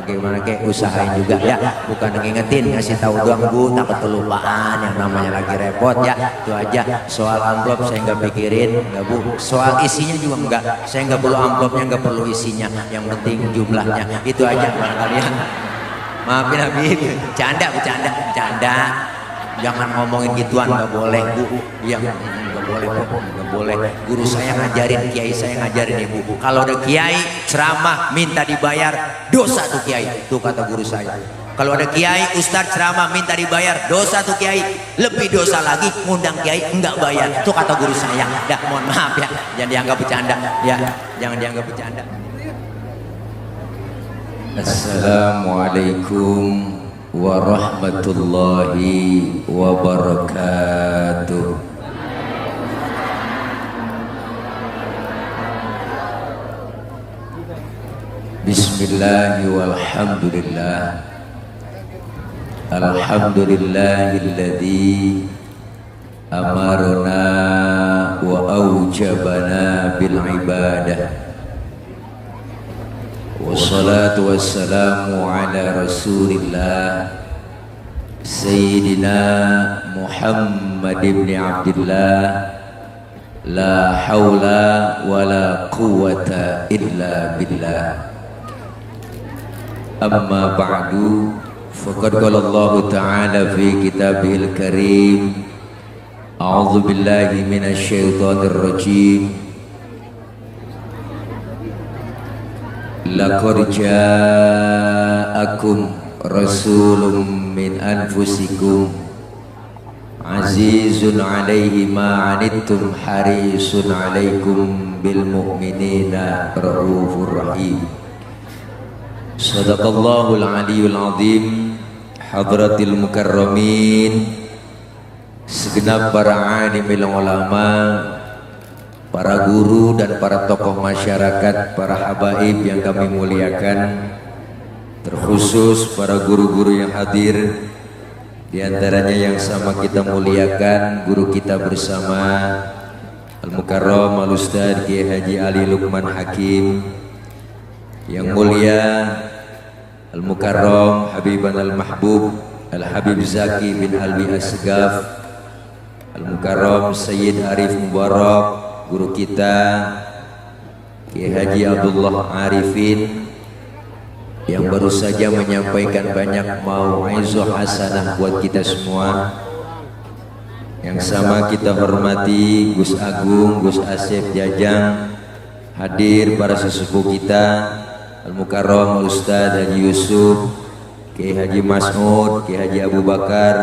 gimana kek usahain juga ya, bukan ngingetin ngasih tahu doang Bu, takut kelupaan yang namanya lagi repot ya. Itu aja. Soal amplop saya nggak pikirin, nggak Bu. Soal isinya juga enggak, saya nggak perlu amplopnya, nggak perlu isinya, yang penting jumlahnya. Itu aja barangkali ya. Maafin Habib, bercanda. Jangan ngomongin gituan, nggak boleh Bu. Yang nggak boleh. Guru saya ngajarin, kiai saya ngajarin Ibu. Kalau ada kiai ceramah minta dibayar, dosa tuh kiai. Tuh kata guru saya. Kalau ada kiai ustadz ceramah minta dibayar, dosa tuh kiai. Lebih dosa lagi ngundang kiai enggak bayar. Tuh kata guru saya. Dah, mohon maaf ya, jangan dianggap bercanda. Ya, jangan dianggap bercanda. Assalamualaikum warahmatullahi wabarakatuh. Bismillahi walhamdulillah. Alhamdulillahilladzi amarna wa aujabana bil ibadah. Wassalatu wassalamu ala rasulillah Sayyidina Muhammad ibn Abdillah. La hawla wa la quwwata illa billah. Amma ba'du, faqad qala Allah ta'ala fi kitabihil karim, a'udzu billahi minasy syaithanir rajim. Laqad ja'akum rasulun min anfusikum azizun 'alaihi ma 'anittum harisun 'alaikum bil mu'minina raufur rahim. Sadaqallahul aliyyul azim. Hadratil mukarramin, segenap para alimil ulama, para guru dan para tokoh masyarakat, para habaib yang kami muliakan, terkhusus para guru-guru yang hadir, di antaranya yang sama kita muliakan guru kita bersama Al-Mukarram Al-Ustadz Kiai Haji Ali Lukman Hakim, yang mulia Al-Mukarram Habiban Al-Mahbub Al-Habib Zaki bin Alwi Asgaf, Al-Mukarram Sayyid Arif Mubarak, guru kita Kiai Haji Abdullah Arifin, yang baru saja menyampaikan banyak mau'izah hasanah buat kita semua. Yang sama kita hormati Gus Agung, Gus Asep Jajang, hadir para sesepuh kita Al-Mukarram Ustadz Haji Yusuf, Kiai Haji Mas'ud, Kiai Haji Abu Bakar,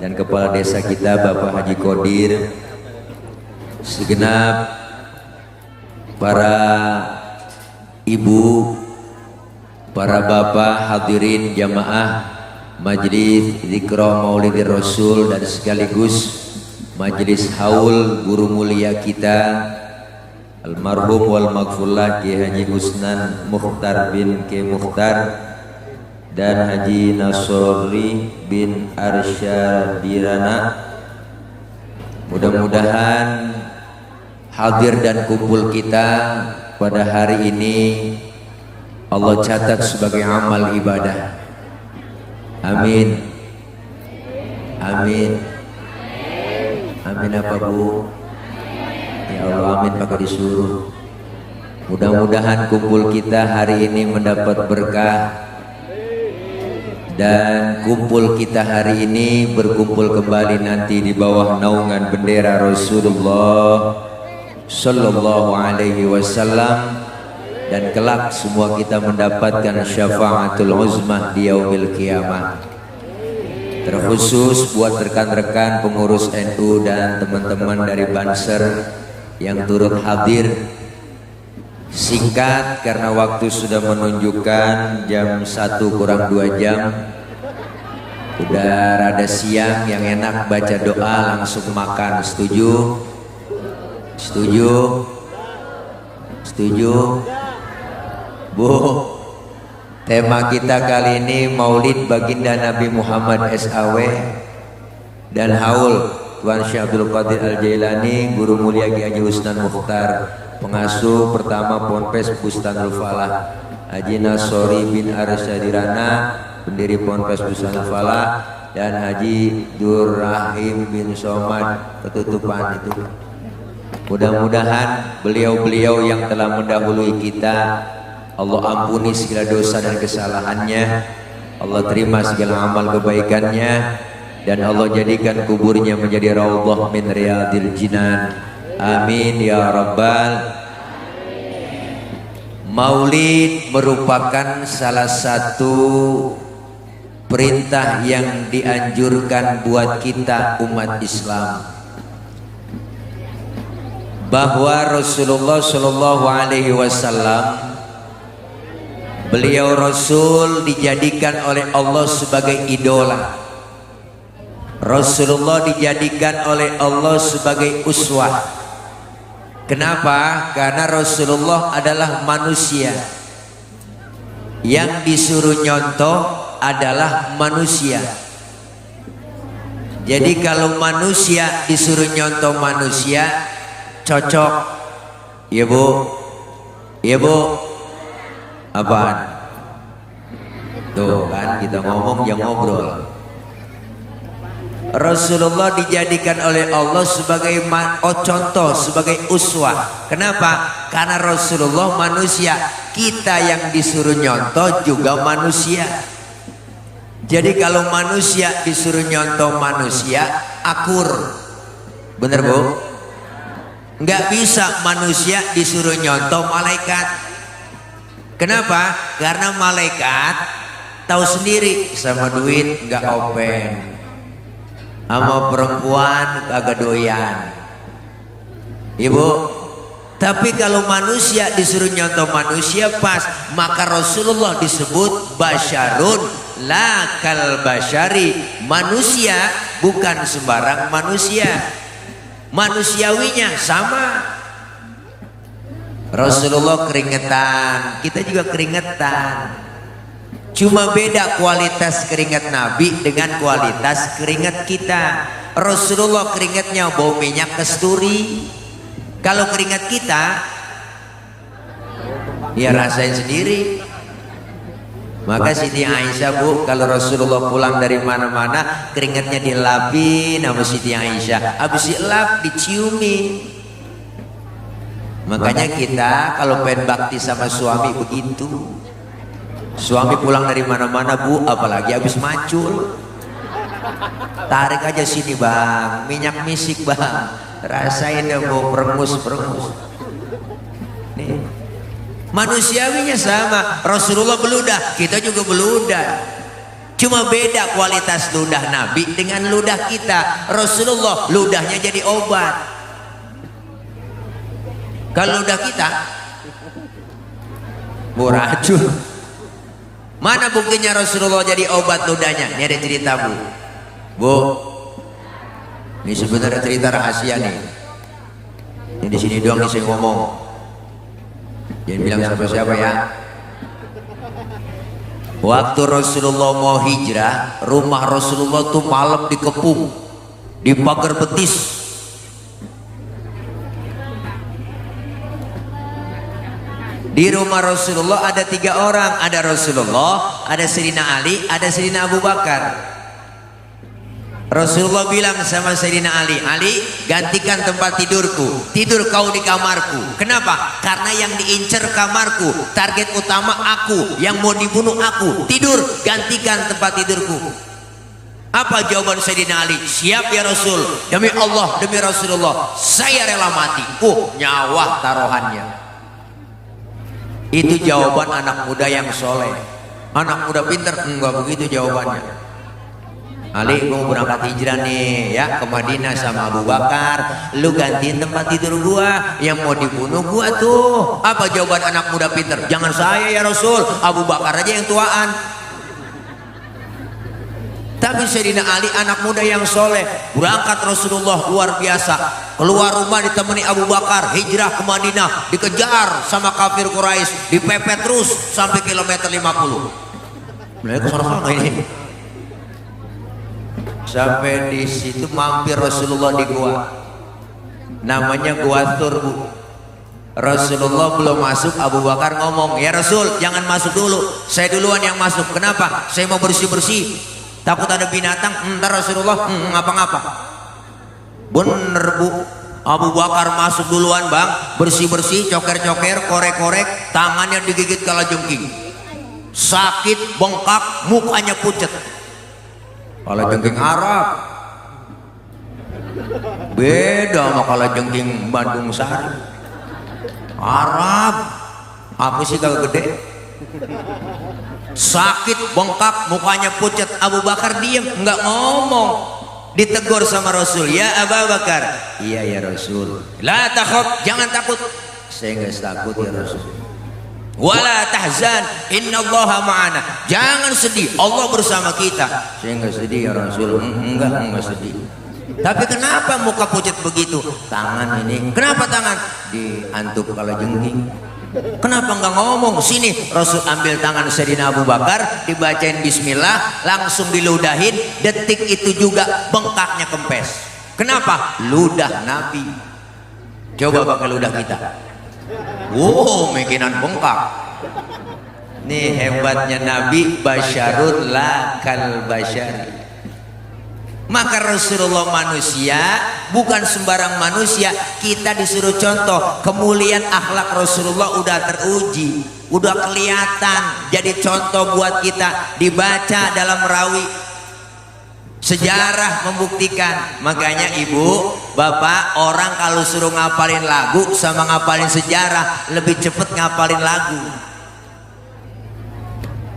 dan kepala desa kita Bapak Haji Qadir, segenap para ibu, para bapak hadirin jamaah Majelis Zikra Maulidir Rasul, dan sekaligus Majelis Haul guru mulia kita almarhum wal maghfurlah Kiai Haji Husnan Mukhtar bin Kiai Mukhtar dan Haji Nasori bin Arsyadirana. Mudah-mudahan hadir dan kumpul kita pada hari ini Allah catat sebagai amal ibadah. Amin. Amin. Amin apa Bu? Ya Allah, amin pakai disuruh. Mudah-mudahan kumpul kita hari ini mendapat berkah, dan kumpul kita hari ini berkumpul kembali nanti di bawah naungan bendera Rasulullah Sallallahu Alaihi Wasallam, dan kelak semua kita mendapatkan syafaatul uzmah di yaumil qiyamah. Terkhusus buat rekan-rekan pengurus NU dan teman-teman dari Banser yang turut hadir. Singkat karena waktu sudah menunjukkan jam 1 kurang 2 jam. Udah rada siang, yang enak baca doa langsung makan. Setuju? Setuju? Setuju? Bu, tema kita kali ini Maulid Baginda Nabi Muhammad SAW dan haul Tuan Syekh Abdul Qadir Al-Jailani, guru mulia Kiai Haji Husnan Mukhtar, pengasuh pertama Ponpes Bustanul Falah. Haji Nasori bin Arsadirana, pendiri Ponpes Busana Falah, dan Haji Durrahim bin Somad, ketutupan itu. Mudah-mudahan beliau-beliau yang telah mendahului kita, Allah ampuni segala dosa dan kesalahannya, Allah terima segala amal kebaikannya, dan Allah jadikan kuburnya menjadi raudhah min riyadil jinan. Amin ya rabbal. Maulid merupakan salah satu perintah yang dianjurkan buat kita umat Islam, bahwa Rasulullah Shallallahu Alaihi Wasallam, beliau Rasul dijadikan oleh Allah sebagai idola. Rasulullah dijadikan oleh Allah sebagai uswah. Kenapa? Karena Rasulullah adalah manusia. Yang disuruh nyontoh adalah manusia. Jadi kalau manusia disuruh nyontoh manusia, cocok. Ya bu, ya bu, apaan? Tuh kan kita ngomong yang ngobrol. Rasulullah dijadikan oleh Allah sebagai contoh, sebagai uswah. Kenapa? Karena Rasulullah manusia. Kita yang disuruh nyontoh juga manusia. Jadi kalau manusia disuruh nyontoh manusia, akur. Bener bu? Nggak bisa manusia disuruh nyontoh malaikat. Kenapa? Karena malaikat tahu sendiri sama duit nggak open, sama perempuan kagak doyan. Ibu, tapi kalau manusia disuruh nyontoh manusia pas, maka Rasulullah disebut basyarun la kal basyari. Manusia bukan sembarang manusia, manusiawinya sama. Rasulullah keringetan, kita juga keringetan. Cuma beda kualitas keringat Nabi dengan kualitas keringat kita. Rasulullah keringatnya bau minyak kasturi. Kalau keringat kita, ya rasain sendiri. Maka Siti Aisyah bu, kalau Rasulullah pulang dari mana-mana, keringatnya dilapin sama Siti Aisyah. Habis dilap, diciumin. Makanya kita kalau pengen bakti sama suami begitu. Suami pulang dari mana-mana bu, apalagi habis macul, tarik aja sini bang, minyak misik bang, rasain deh bu, perengus. Nih, manusiawinya sama. Rasulullah beludah, kita juga beludah. Cuma beda kualitas ludah Nabi dengan ludah kita. Rasulullah ludahnya jadi obat. Kalau ludah kita, bu racun. Mana buktinya Rasulullah jadi obat ludahnya? Ini ada cerita bu. Bu, ini sebenarnya cerita rahasia nih. Ini di sini doang nih saya ngomong. Jangan bilang siapa-siapa ya. Waktu Rasulullah mau hijrah, rumah Rasulullah tuh malam dikepung, di pagar betis. Di rumah Rasulullah ada 3 orang, ada Rasulullah, ada Sayyidina Ali, ada Sayyidina Abu Bakar. Rasulullah bilang sama Sayyidina Ali, Ali gantikan tempat tidurku, tidur kau di kamarku. Kenapa? Karena yang diincar kamarku, target utama aku, yang mau dibunuh aku. Tidur, gantikan tempat tidurku. Apa jawaban Sayyidina Ali? Siap ya Rasul, demi Allah, demi Rasulullah, saya rela mati. Nyawa taruhannya. Itu jawaban anak muda yang soleh. Anak muda pinter? Enggak begitu jawabannya. Ali, mau berangkat hijrah nih ya ke Madinah sama Abu Bakar, lu gantiin tempat tidur gua, yang mau dibunuh gua tuh. Apa jawaban anak muda pinter? Jangan saya ya Rasul, Abu Bakar aja yang tuaan. Tapi Sayyidina Ali anak muda yang soleh, berangkat Rasulullah luar biasa, keluar rumah ditemani Abu Bakar, hijrah ke Madinah, dikejar sama kafir Quraisy, dipepet terus sampai kilometer 50. Mereka sana ini. Sampai di situ mampir Rasulullah di gua, namanya Gua Thur bu. Rasulullah belum masuk, Abu Bakar ngomong, ya Rasul jangan masuk dulu, saya duluan yang masuk. Kenapa? Saya mau bersih-bersih, takut ada binatang. Ntar Rasulullah ngapa-ngapa. Bener Bu, Abu Bakar masuk duluan bang, bersih-bersih, coker-coker, korek-korek, tangannya digigit kalajengking, sakit, bengkak, mukanya pucet. Kalajengking Arab beda sama kalajengking Bandung Sari. Arab apa sih kalau gede, sakit, bengkak, mukanya pucet. Abu Bakar diam, nggak ngomong. Ditegur sama Rasul, ya Abu Bakar. Iya ya Rasul. La takhaf, jangan takut. Saya nggak takut ya Rasul. Wala tahzan, innallaha ma'ana. Jangan sedih, Allah bersama kita. Saya nggak sedih ya Rasul. Enggak sedih. Tapi kenapa muka pucat begitu? Tangan ini. Kenapa tangan? Diantuk kalajengking. Kenapa nggak ngomong? Sini Rasul ambil tangan Sayyidina Abu Bakar, dibacain bismillah, langsung diludahin. Detik itu juga bengkaknya kempes. Kenapa? Ludah Nabi. Coba pakai ludah kita. Wow, mikinan bengkak. Nih hebatnya Nabi, basyarun la kal basyari. Maka Rasulullah manusia, bukan sembarang manusia. Kita disuruh contoh kemuliaan akhlak Rasulullah, udah teruji, udah kelihatan. Jadi contoh buat kita, dibaca dalam rawi, sejarah membuktikan. Makanya ibu, bapak, orang kalau suruh ngapalin lagu sama ngapalin sejarah, lebih cepet ngapalin lagu.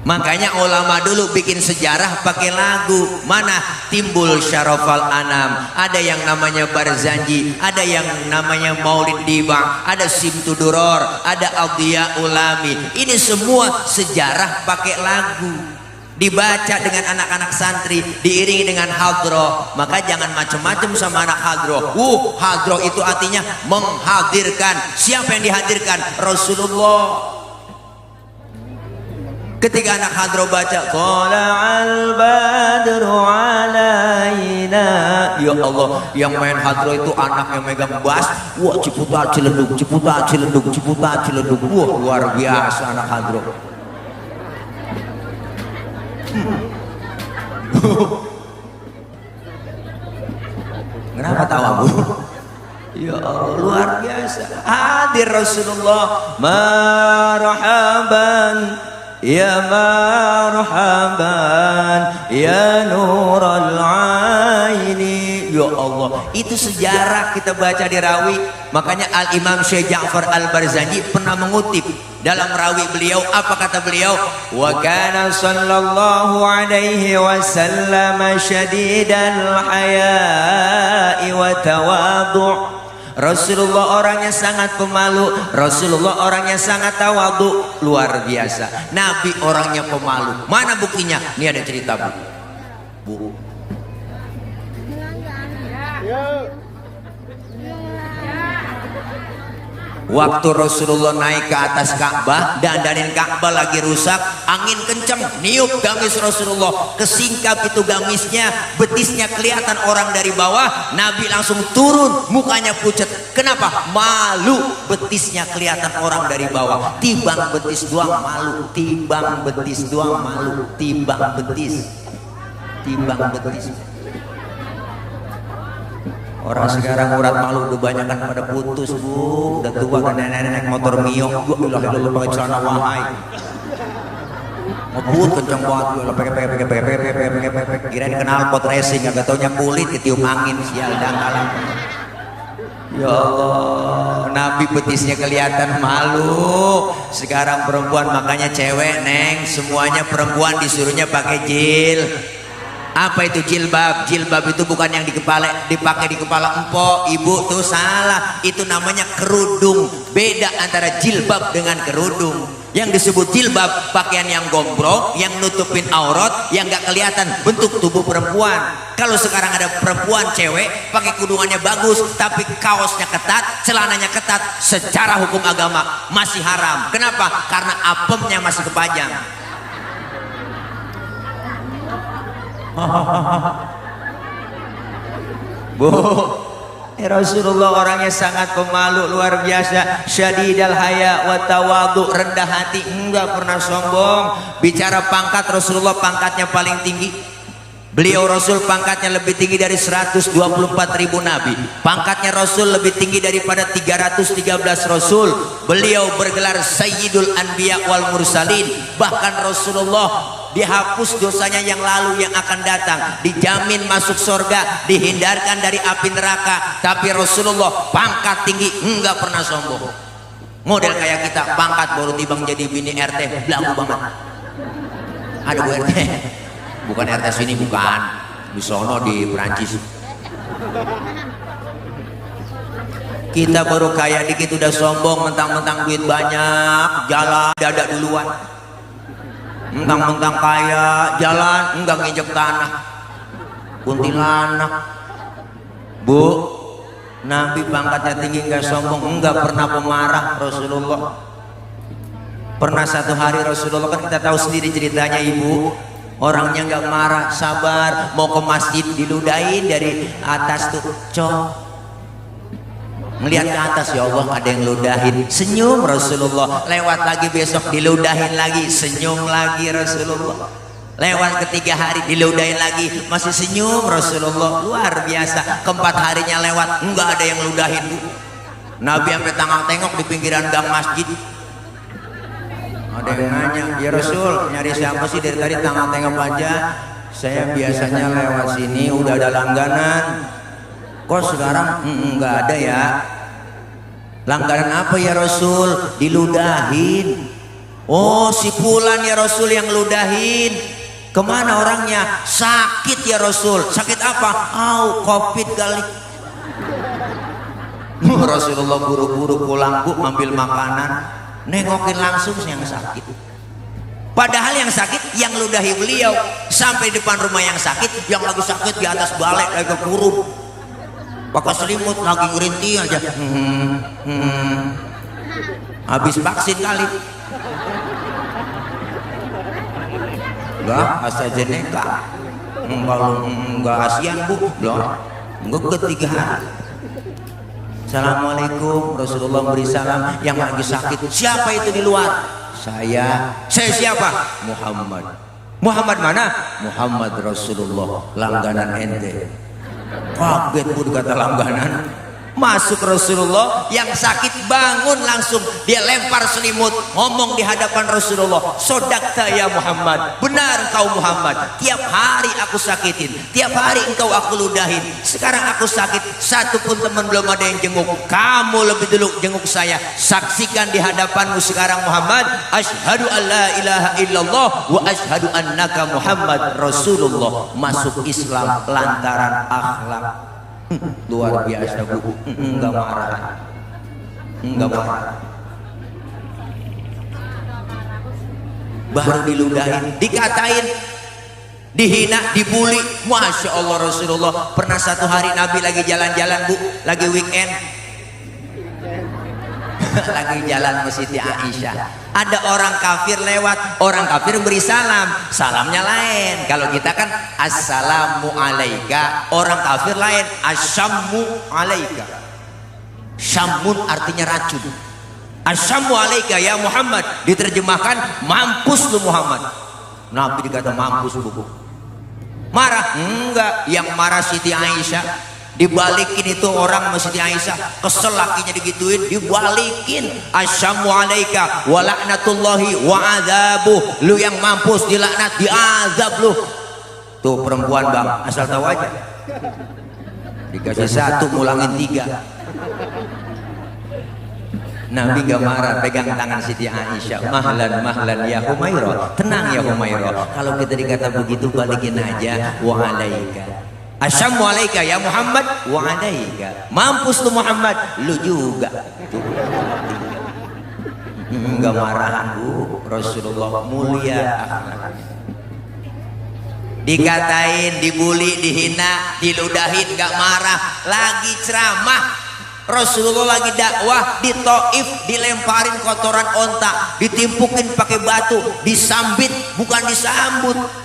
Makanya ulama dulu bikin sejarah pakai lagu. Mana timbul syarafal anam, ada yang namanya Barzanji, ada yang namanya Maulid Diba, ada Simtuduror, ada Adhiya Ulami. Ini semua sejarah pakai lagu, dibaca dengan anak-anak santri, diiringi dengan hadroh. Maka jangan macam-macam sama anak hadroh. Hadroh itu artinya menghadirkan. Siapa yang dihadirkan? Rasulullah. Ketika anak hadroh baca Thala'al badru alaina, ya Allah, yang main hadroh itu anak yang megang bass. Wah, ciputat ciledug, ciputat ciledug, ciputat ciledug. Wah, luar biasa anak hadroh. Kenapa tawa Bu? Ya Allah, luar biasa. Hadir Rasulullah, marhaban ya marhaban ya nural aini. Ya Allah, itu sejarah kita baca di rawi. Makanya Al-Imam Syekh Ja'far Al-Barzanji pernah mengutip dalam rawi beliau, apa kata beliau? Wa kana sallallahu alaihi wasallam syadidal haya'i wa tawadhu'. Rasulullah orangnya sangat pemalu, Rasulullah orangnya sangat tawadhu, luar biasa. Nabi orangnya pemalu. Mana buktinya? Ini ada cerita Bu. Waktu Rasulullah naik ke atas Ka'bah, dandanin Ka'bah lagi rusak, angin kencang, niup gamis Rasulullah, kesingkap itu gamisnya, betisnya kelihatan orang dari bawah. Nabi langsung turun, mukanya pucat. Kenapa? Malu, betisnya kelihatan orang dari bawah. Timbang betis doang malu, timbang betis doang malu, timbang betis. Orang sekarang urat malu udah banyak kan pada putus Bu, udah tua kan nenek-nenek motor Mio, gua bilang pakai celana wahai, ngebut kenceng banget, gua pakai kirain kenal pot racing, agak taunya kulit ketiup angin, sial dangkalan. Ya Allah, Nabi betisnya kelihatan malu. Sekarang perempuan, makanya cewek neng, semuanya perempuan disuruhnya pakai jil. Apa itu jilbab? Jilbab itu bukan yang dipakai di kepala empok, ibu, tuh salah. Itu namanya kerudung. Beda antara jilbab dengan kerudung. Yang disebut jilbab, pakaian yang gombrong, yang nutupin aurat, yang gak kelihatan bentuk tubuh perempuan. Kalau sekarang ada perempuan cewek pakai kudungannya bagus, tapi kaosnya ketat, celananya ketat, secara hukum agama masih haram. Kenapa? Karena apemnya masih kepajang. Bu, Rasulullah orangnya sangat pemalu luar biasa, syadidal haya wa tawadhu, rendah hati, enggak pernah sombong. Bicara pangkat, Rasulullah pangkatnya paling tinggi. Beliau Rasul pangkatnya lebih tinggi dari 124.000 nabi. Pangkatnya Rasul lebih tinggi daripada 313 Rasul. Beliau bergelar Sayyidul Anbiya wal Mursalin. Bahkan Rasulullah dihapus dosanya yang lalu yang akan datang, dijamin masuk surga, dihindarkan dari api neraka. Tapi Rasulullah pangkat tinggi, enggak pernah sombong. Model kayak kita, pangkat baru tiba menjadi bini RT, belagu banget. Ada Bu RT, bukan RT sini, bukan di sono di Perancis. Kita baru kaya dikit udah sombong, mentang-mentang duit banyak, jalan dada duluan. Mentang-mentang kaya, jalan enggak nginjek tanah. Kuntilanak. Bu, Nabi pangkatnya tinggi enggak sombong, enggak pernah pemarah Rasulullah. Pernah satu hari Rasulullah, kan kita tahu sendiri ceritanya ibu, orangnya enggak marah, sabar, mau ke masjid diludahin dari atas tuh, cok. Melihat ke atas, ya Allah ada yang ludahin, senyum Rasulullah. Lewat lagi besok diludahin lagi, senyum lagi Rasulullah. Lewat ketiga hari diludahin lagi, masih senyum Rasulullah. Luar biasa. Keempat harinya lewat, enggak ada yang ludahin Bu. Nabi sampai tengok di pinggiran gang masjid. Ada yang nanya, ya Rasul nyari siapa sih dari tadi tengok aja? Saya biasanya lewat sini udah ada langganan. Kok sekarang enggak ada ya? Langganan apa ya Rasul? Diludahin. Oh si Fulan ya Rasul yang ludahin. Kemana orangnya? Sakit ya Rasul. Sakit apa? Covid kali. Rasulullah buru-buru pulang Bu, ambil makanan, nengokin langsung yang sakit. Padahal yang sakit yang ludahi beliau. Sampai depan rumah yang sakit, yang lagi sakit di atas balai lagi kekurung, pakai selimut lagi ngerintih aja. Habis vaksin kali. Enggak, AstraZeneca. Enggak ASEAN Bu. Belum. Enggak ketiga hari. Assalamualaikum, Rasulullah beri salam. Yang lagi sakit, siapa itu di luar? Saya siapa? Muhammad. Muhammad mana? Muhammad Rasulullah, langganan ente. Kaget Bu kata langganan. Masuk Rasulullah, yang sakit bangun langsung, dia lempar selimut, ngomong di hadapan Rasulullah, sodakta ya Muhammad, benar kau Muhammad, tiap hari aku sakitin, tiap hari engkau aku ludahin, sekarang aku sakit, satu pun teman belum ada yang jenguk, kamu lebih dulu jenguk saya, saksikan di hadapanmu sekarang Muhammad, asyhadu an la ilaha illallah wa asyhadu annaka Muhammad Rasulullah. Masuk Islam lantaran akhlak. Luar biasa Bu, enggak marah, enggak marah. Baru diludahin, dikatain, dihina, dibully. Masya Allah Rasulullah. Pernah satu hari Nabi lagi jalan-jalan Bu, lagi weekend, lagi jalan ke Siti Aisyah. Ada orang kafir lewat, orang kafir beri salam, salamnya lain. Kalau kita kan assalamu alaika, orang kafir lain asyammu alaika. Syamun artinya racun. Asyammu alaika ya Muhammad, diterjemahkan mampus lu Muhammad. Nabi dikata mampus Bu. Marah? Enggak, yang marah Siti Aisyah. Dibalikin itu orang sama Siti Aisyah, kesel lakinya digituin, dibalikin, asyamu alaika wa laknatullahi wa adzabuh, lu yang mampus, dilaknat, diazab lu. Tuh perempuan Bang, asal tahu aja, dikasih satu ngulangin tiga. Nabi gak marah, pegang tangan Siti Aisyah, mahlan mahlan ya Humairah, tenang ya Humairah, kalau kita dikata begitu balikin aja, wa alaika. Asyammu alaika ya Muhammad wa alaika. Mampus lu Muhammad, lu juga. Enggak marahan Bu, Rasulullah mulia akhlaknya. Dikatain, dibully, dihina, diludahin, enggak marah, lagi ceramah. Rasulullah lagi dakwah di Taif, dilemparin kotoran onta, ditimpukin pakai batu, disambit bukan disambut.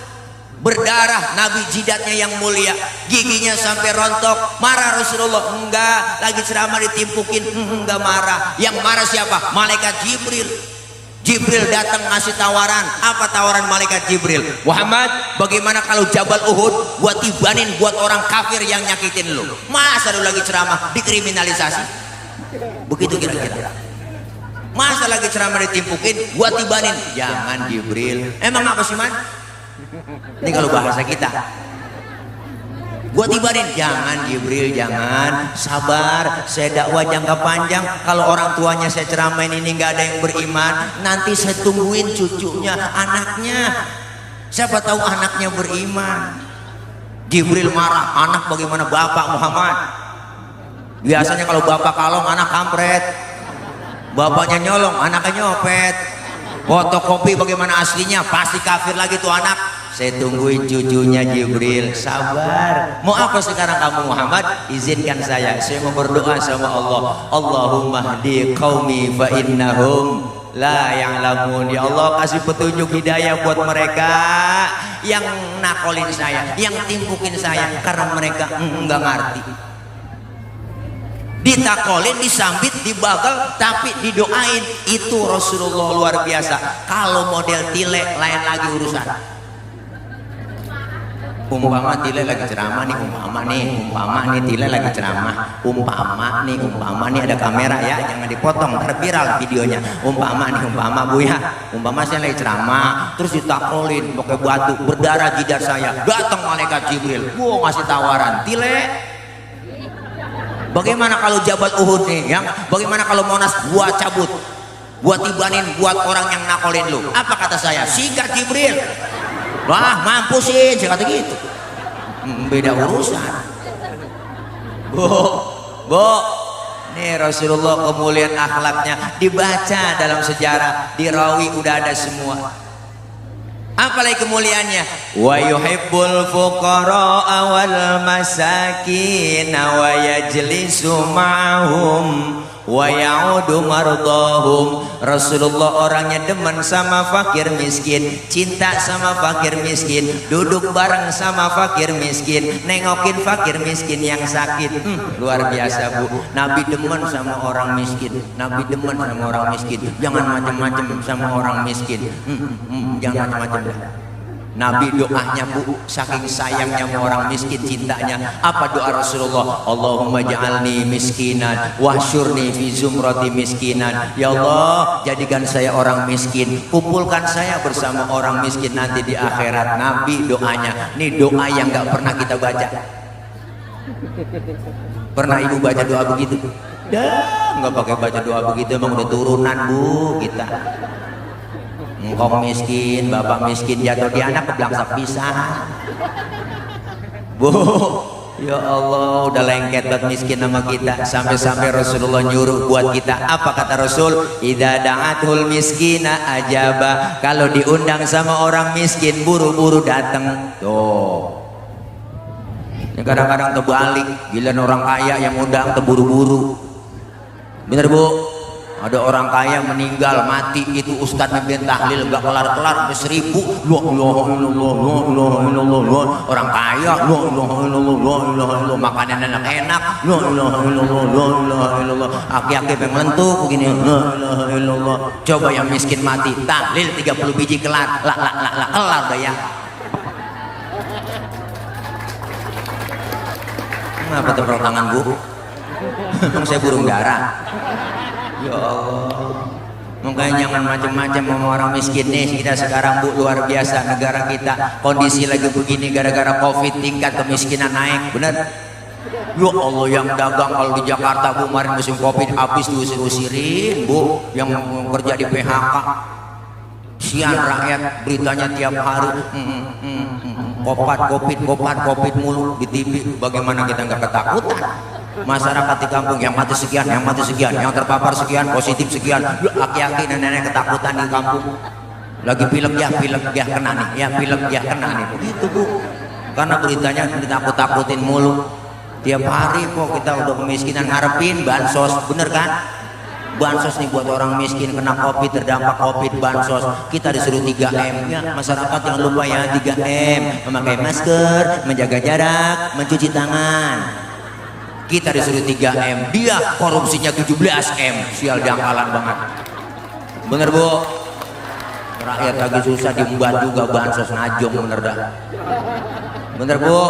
berdarah, Nabi jidatnya yang mulia, giginya sampai rontok. Marah Rasulullah? Enggak. Lagi ceramah ditimpukin? Enggak marah. Yang marah siapa? Malaikat Jibril. Jibril datang ngasih tawaran. Apa tawaran malaikat Jibril? Muhammad, bagaimana kalau Jabal Uhud buat tibanin buat orang kafir yang nyakitin lu? Masa lu lagi ceramah dikriminalisasi? Begitu kira-kira. Masa lagi ceramah ditimpukin buat tibanin? Jangan Jibril. Emang apa sih man? Ini kalau bahasa kita. Buat tibanin? Jangan Jibril, jangan. Sabar, saya dakwah jangka panjang. Kalau orang tuanya saya ceramain ini nggak ada yang beriman, nanti saya tungguin cucunya, anaknya. Siapa tahu anaknya beriman. Jibril marah, anak bagaimana bapak Muhammad? Biasanya kalau bapak kalong, anak kampret. Bapaknya nyolong, anaknya nyopet. Fotokopi bagaimana aslinya? Pasti kafir lagi tuh anak. Saya tungguin cucunya Jibril. Sabar. Mau apa sekarang kamu Muhammad? Izinkan saya mau berdoa sama Allah. Allahumma hdi qaumi fa innahum la ya'lamun. Ya Allah, kasih petunjuk hidayah buat mereka yang nakolin saya, yang timpukin saya, karena mereka enggak ngerti. Ditakolin, disambit, dibagal, tapi didoain. Itu Rasulullah luar biasa. Kalau model tile lain lagi urusan. Umpama tile lagi ceramah nih, umpama nih tile lagi ceramah, umpama nih ada kamera ya, jangan dipotong, ntar viral videonya. Umpama Bu ya, umpama saya lagi ceramah, terus ditakolin pakai batu, berdarah jidat saya, datang malaikat Jibril, gua ngasih tawaran, tile. Bagaimana kalau Jabal Uhud nih, yang bagaimana kalau Monas gua cabut, gua tibanin buat orang yang nakolin lu? Apa kata saya? Sikat Jibril. Wah, mampus sih, saya kata gitu. Beda urusan. Bu, nih Rasulullah kemuliaan akhlaknya dibaca dalam sejarah, di rawi udah ada semua. Apalagi kemuliaannya? Wa yuhibbul fuqara wal masakin wa yajlisu ma'hum wa ya'udu mardahum. Rasulullah orangnya demen sama fakir miskin, cinta sama fakir miskin, duduk bareng sama fakir miskin, nengokin fakir miskin yang sakit. Luar biasa Bu. Nabi demen sama orang miskin, Nabi demen sama orang miskin. Jangan macam-macam sama orang miskin. Jangan macam-macam. Nabi doanya Bu, saking sayangnya sama orang miskin, cintanya. Apa doa Rasulullah? Allahumma ja'alni miskinan wahsyurni fi zumrati miskinan. Ya Allah, jadikan saya orang miskin, kumpulkan saya bersama orang miskin nanti di akhirat. Nabi doanya. Ini doa yang gak pernah kita baca. Pernah ibu baca doa begitu? Nggak pakai baca doa begitu, emang udah turunan Bu kita. Engkong miskin, bapak miskin, jatuh di anak kebelangsak pisah. Bu, ya Allah, udah lengket banget miskin sama kita. Sampai-sampai Rasulullah nyuruh buat kita. Apa kata Rasul? Idza da'atul miskina ajaba. Kalau diundang sama orang miskin, buru-buru datang. Tuh. Ya kadang-kadang terbalik, giliran orang kaya yang undang terburu-buru. Bener Bu? Ada orang kaya meninggal mati, itu ustadz mimpin tahlil gak kelar-kelar sampai 1000. Orang kaya makanan enak, aki-aki pengen lentuk begini. Coba yang miskin mati, tahlil 30 biji kelar, kelar dah ya. Kenapa tepuk tangan Bu? Saya burung dara. Ya Allah, makanya jangan macam-macam sama orang miskin nih. Kita sekarang Bu, luar biasa negara kita, kondisi lagi begini gara-gara Covid, tingkat kemiskinan naik, bener? Ya Allah, yang dagang kalau di Jakarta Bu, kemarin musim Covid habis diusir-usirin Bu, yang kerja di PHK. Sian rakyat, beritanya tiap hari. Covid mulu di TV. Bagaimana kita nggak ketakutan? Masyarakat di kampung yang mati sekian, yang terpapar sekian, positif sekian. Aki-aki nenek-nenek ketakutan di kampung. Lagi pilek ya kena nih, begitu Bu. Karena beritanya ditakut-takutin mulu. Tiap hari kok kita udah kemiskinan, ngarepin bansos, bener kan? bansos nih buat orang miskin kena covid, terdampak covid, bansos. Kita disuruh 3M ya, masyarakat jangan lupa ya 3M, memakai masker, menjaga jarak, mencuci tangan. Kita disuruh 3M, dia korupsinya 17M, sial dangkalan banget. Bener Bu? Rakyat lagi susah dibuat juga bansos ngajong bener dah. Bener Bu?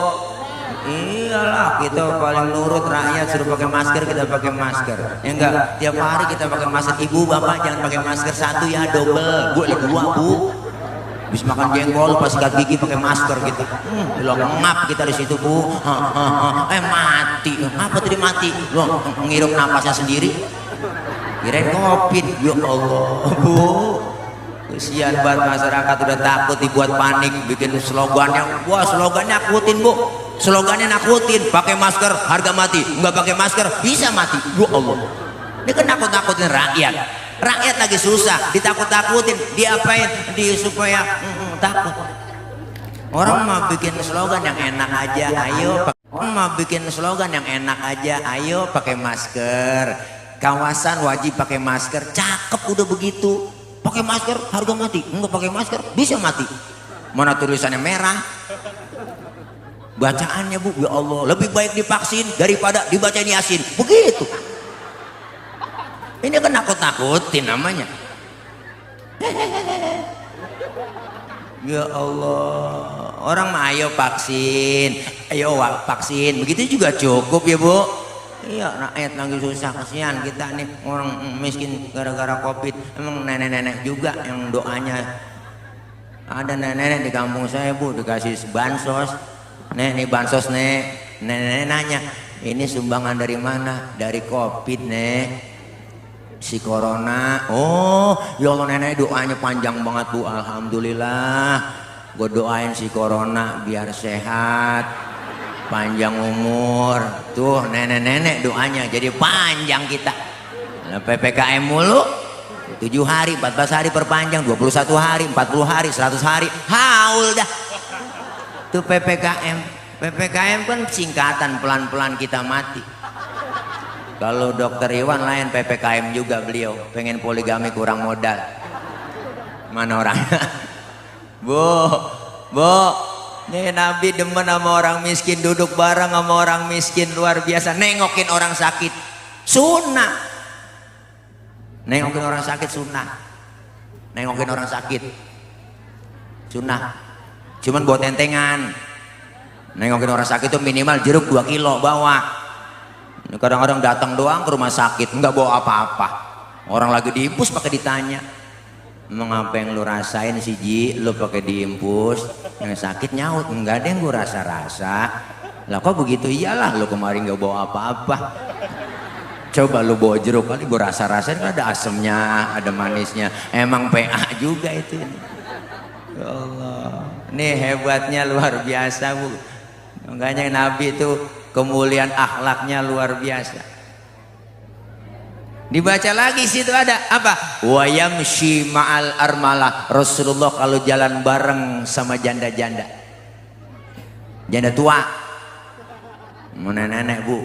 Iyalah, kita paling nurut rakyat, suruh pakai masker kita pakai masker. Ya enggak, tiap hari kita pakai masker. Ibu bapak jangan pakai masker satu ya, double. Gue dua Bu. Habis makan jengkol pas sikat gigi pakai masker gitu. Lo ngap kita di situ Bu. Mati. Apa tadi mati? Lo ngirup napasnya sendiri. Kirain covid. Ya Allah Bu. Kesian banget masyarakat udah takut dibuat panik, bikin slogannya. Wah slogannya nakutin Bu. Slogannya nakutin, pakai masker harga mati, nggak pakai masker bisa mati. Ya Allah, ini kan nakut-nakutin rakyat. Rakyat lagi susah, ditakut-takutin, diapain? Supaya takut. Orang mau bikin slogan yang enak aja, ayo. Orang mau bikin slogan yang enak aja, ayo pakai masker. Kawasan wajib pakai masker, cakep udah begitu. Pakai masker harga mati, nggak pakai masker bisa mati. Mana tulisannya merah? Bacaannya Bu, ya Allah, lebih baik divaksin daripada dibacain Yasin. Begitu. Ini kan nakut-nakutin namanya. Ya Allah, orang mah ayo vaksin, ayo vaksin. Begitu juga cukup ya Bu. Iya, rakyat lagi susah, kasihan kita nih orang miskin gara-gara covid. Emang nenek-nenek juga yang doanya. Ada nenek-nenek di kampung saya Bu, dikasih bansos. Nih bansos nenek nanya, ini sumbangan dari mana? Dari covid si corona. Oh ya Allah, nenek doanya panjang banget Bu, alhamdulillah. Gue doain si corona biar sehat, panjang umur. Tuh nenek-nenek doanya jadi panjang kita. Nah, PPKM mulu 7 hari, 14 hari perpanjang, 21 hari, 40 hari, 100 hari, haul dah. Itu PPKM. PPKM kan singkatan, pelan-pelan kita mati. Kalau dokter Iwan lain PPKM juga beliau, pengen poligami kurang modal. Mana orangnya? Bu, nih Nabi demen sama orang miskin, duduk bareng sama orang miskin luar biasa, nengokin orang sakit sunnah. Nengokin orang sakit sunnah. Nengokin orang sakit sunnah. Cuman buat entengan. Nengokin orang sakit itu minimal jeruk 2 kilo bawa. Kadang-kadang datang doang ke rumah sakit, nggak bawa apa-apa. Orang lagi diimpus pakai ditanya, emang apa yang lu rasain sih Ji? Lu pakai diimpus, yang sakit nyaut, enggak ada yang gua rasa-rasa. Lah kok begitu? Iyalah, lu kemarin nggak bawa apa-apa. Coba lu bawa jeruk kali gua rasa-rasain, kan ada asemnya, ada manisnya. Emang PA juga itu. Ya Allah, nih hebatnya luar biasa Bu. Makanya Nabi itu kemuliaan akhlaknya luar biasa. Dibaca lagi situ ada apa? Wa yamshi ma'al armalah. Rasulullah kalau jalan bareng sama janda-janda, janda tua, nenek-nenek Bu.